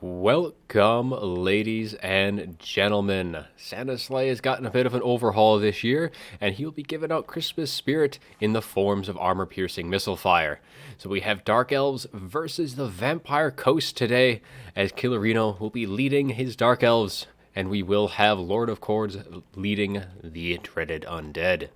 Welcome, ladies and gentlemen. Santa's sleigh has gotten a bit of an overhaul this year, and he will be giving out Christmas spirit in the forms of armor-piercing missile fire. So we have Dark Elves versus the Vampire Coast today, as Killerino will be leading his Dark Elves, and we will have Lord of Chords leading the dreaded undead.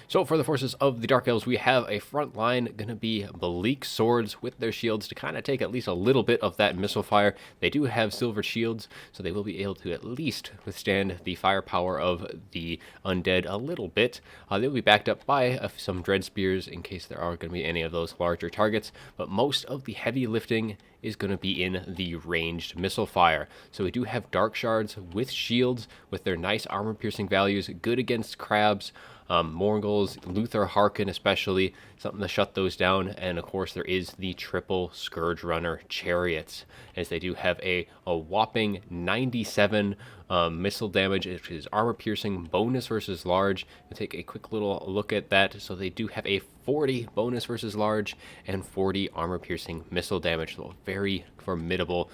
So for the forces of the Dark Elves, we have a front line going to be bleak swords with their shields to kind of take at least a little bit of that missile fire. They do have silver shields, so they will be able to at least withstand the firepower of the undead a little bit. They'll be backed up by some dread spears in case there are going to be any of those larger targets, but most of the heavy lifting is going to be in the ranged missile fire. So we do have Dark Shards with shields, with their nice armor-piercing values, good against crabs, Morgul's, Luther Harkin especially, something to shut those down. And of course there is the triple Scourge Runner chariots, as they do have a whopping 97 missile damage, which is armor piercing bonus versus large. We'll take a quick little look at that. So they do have a 40 bonus versus large and 40 armor piercing missile damage. So very formidable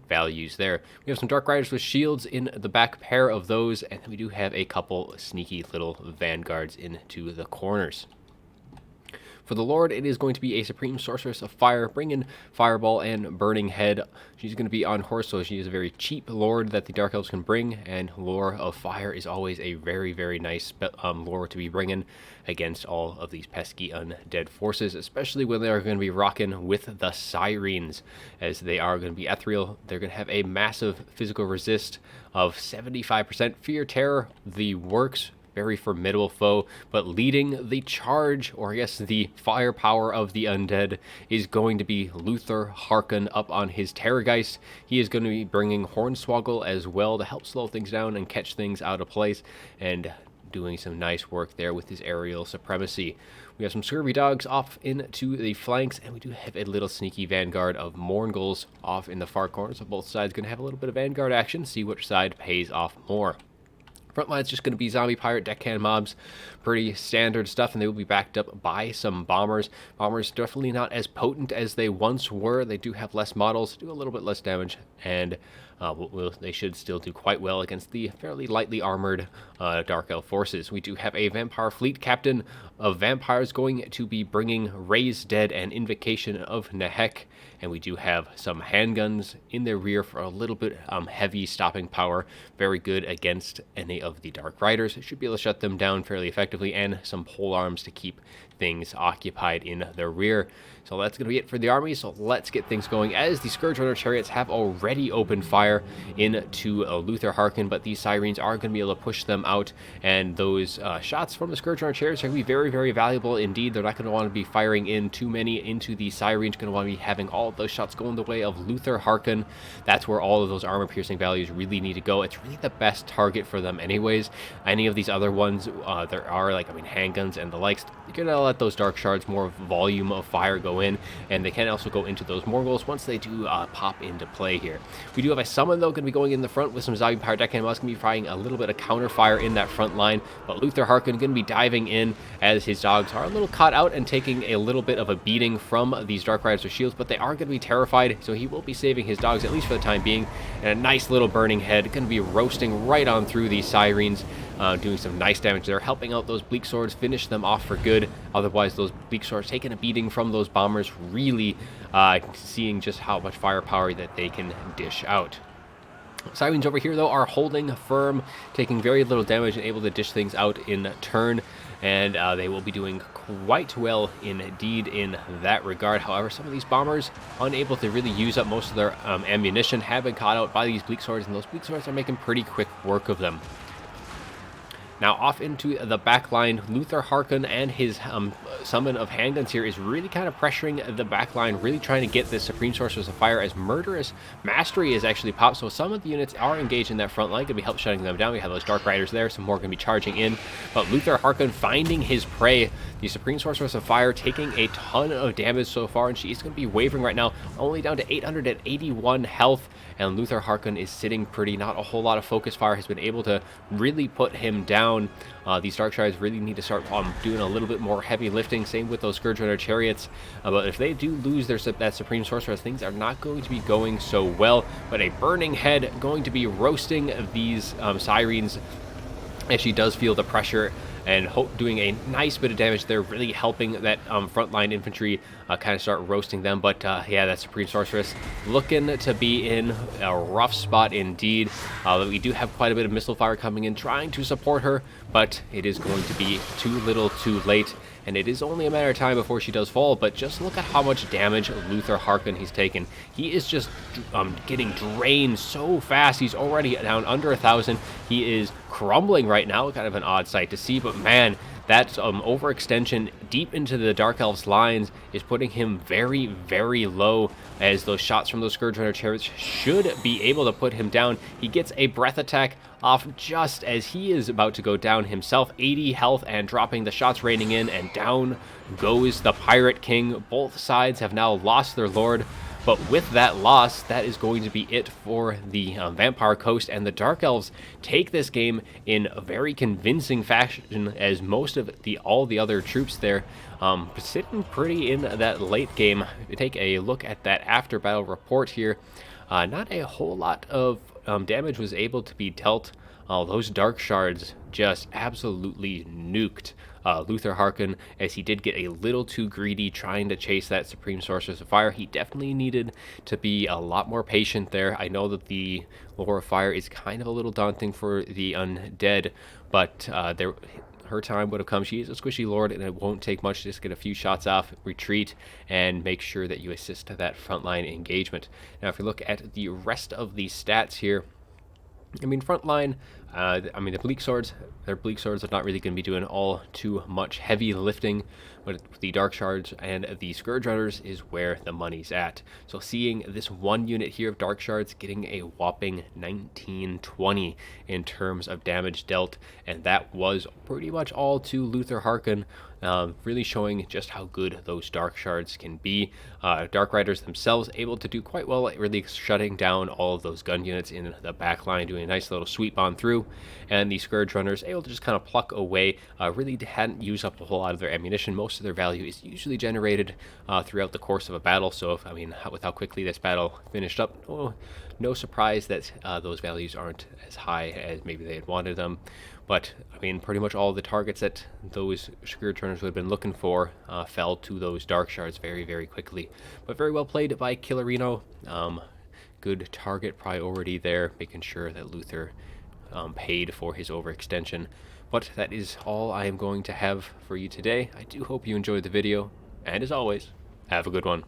values there. We have some Dark Riders with shields in the back pair of those, and we do have a couple sneaky little vanguards into the corners. For the Lord, it is going to be a Supreme Sorceress of Fire, bringing Fireball and Burning Head. She's going to be on horse, so she is a very cheap Lord that the Dark Elves can bring, and Lore of Fire is always a very, very nice lore to be bringing against all of these pesky undead forces, especially when they are going to be rocking with the Sirens, as they are going to be ethereal. They're going to have a massive physical resist of 75%. Fear, Terror, the works. Very formidable foe, but leading the charge, or I guess the firepower of the undead, is going to be Luther Harkin up on his Terrorgeist. He is going to be bringing Hornswoggle as well to help slow things down and catch things out of place, and doing some nice work there with his aerial supremacy. We have some Scurvy Dogs off into the flanks, and we do have a little sneaky vanguard of Morgul's off in the far corner, so both sides going to have a little bit of vanguard action, see which side pays off more. Front line's just going to be zombie, pirate, deckhand mobs. Pretty standard stuff, and they will be backed up by some bombers. Bombers definitely not as potent as they once were. They do have less models, do a little bit less damage, and they should still do quite well against the fairly lightly armored Dark Elf forces. We do have a Vampire Fleet Captain of Vampires going to be bringing Raise Dead and Invocation of Nehek, and we do have some handguns in their rear for a little bit heavy stopping power. Very good against any of the Dark Riders. Should be able to shut them down fairly effectively, and some pole arms to keep things occupied in the rear. So that's going to be it for the army, so let's get things going, as the Scourge Runner chariots have already opened fire into Luther Harkin, but these Sirens are going to be able to push them out, and those shots from the Scourge Runner chariots are going to be very, very valuable indeed. They're not going to want to be firing in too many into the Sirens, going to want to be having all of those shots going the way of Luther Harkin. That's where all of those armor-piercing values really need to go. It's really the best target for them anyways. Any of these other ones, there are, handguns and the likes, you're going to let those Dark Shards, more volume of fire, go in, and they can also go into those Morgul's once they do pop into play here. We do have a summon, though, going to be going in the front with some zombie pirate deckhand mobs, going to be firing a little bit of counter fire in that front line, but Luther Harkin going to be diving in, as his dogs are a little caught out and taking a little bit of a beating from these Dark Riders with shields, but they are going to be terrified, so he will be saving his dogs, at least for the time being. And a nice little Burning Head going to be roasting right on through these Sirens, doing some nice damage there, helping out those Bleak Swords, finish them off for good. Otherwise, those Bleak Swords taking a beating from those bombers, really seeing just how much firepower that they can dish out. Sirens over here, though, are holding firm, taking very little damage and able to dish things out in turn, and they will be doing quite well indeed in that regard. However, some of these bombers, unable to really use up most of their ammunition, have been caught out by these Bleak Swords, and those Bleak Swords are making pretty quick work of them. Now off into the back line, Luther Harkin and his summon of handguns here is really kind of pressuring the back line, really trying to get this Supreme Sorceress of Fire, as Murderous Mastery is actually popped. So some of the units are engaged in that front line, going to be help shutting them down. We have those Dark Riders there, some more going to be charging in. But Luther Harkin finding his prey, the Supreme Sorceress of Fire taking a ton of damage so far, and she's going to be wavering right now, only down to 881 health. And Luther Harkin is sitting pretty. Not a whole lot of focus fire has been able to really put him down. These Dark Shards really need to start doing a little bit more heavy lifting. lifting. Same with those Scourge Runner chariots. But if they do lose that Supreme Sorceress, things are not going to be going so well. But a Burning Head going to be roasting these Sirens as she does feel the pressure, and doing a nice bit of damage there, really helping that frontline infantry kind of start roasting them. But yeah, that Supreme Sorceress looking to be in a rough spot indeed. We do have quite a bit of missile fire coming in, trying to support her, but it is going to be too little too late, and it is only a matter of time before she does fall. But just look at how much damage Luther Harkon he's taken. He is just getting drained so fast. He's already down under 1,000. He is crumbling right now. Kind of an odd sight to see, but man, that overextension deep into the Dark Elves lines is putting him very, very low, as those shots from those Scourge Runner chariots should be able to put him down. He gets a breath attack off just as he is about to go down himself. 80 health and dropping, the shots raining in, and down goes the Pirate King. Both sides have now lost their lord. But with that loss, that is going to be it for the Vampire Coast, and the Dark Elves take this game in a very convincing fashion, as most of all the other troops there sitting pretty in that late game. Take a look at that after battle report here. Not a whole lot of damage was able to be dealt. Those Dark Shards just absolutely nuked Luther Harkon, as he did get a little too greedy trying to chase that Supreme Sorceress of Fire. He definitely needed to be a lot more patient there. I know that the Lore of Fire is kind of a little daunting for the undead, but her time would have come. She is a squishy lord, and it won't take much to just get a few shots off, retreat, and make sure that you assist that frontline engagement. Now, if you look at the rest of the stats here, I mean, frontline, the Bleak Swords, their Bleak Swords are not really going to be doing all too much heavy lifting, but the Dark Shards and the Scourge Runners is where the money's at. So seeing this one unit here of Dark Shards getting a whopping 1920 in terms of damage dealt, and that was pretty much all to Luther Harkon, really showing just how good those Dark Shards can be. Dark Riders themselves able to do quite well at really shutting down all of those gun units in the back line, doing a nice little sweep on through, and the Scourge Runners able to just kind of pluck away. Really hadn't used up a whole lot of their ammunition. Most of their value is usually generated throughout the course of a battle, so with how quickly this battle finished up, no surprise that those values aren't as high as maybe they had wanted them. But, pretty much all the targets that those Scourge Runners would have been looking for fell to those Dark Shards very, very quickly. But very well played by Killerino. Good target priority there, making sure that Luther paid for his overextension. But that is all I am going to have for you today. I do hope you enjoyed the video, and as always, have a good one.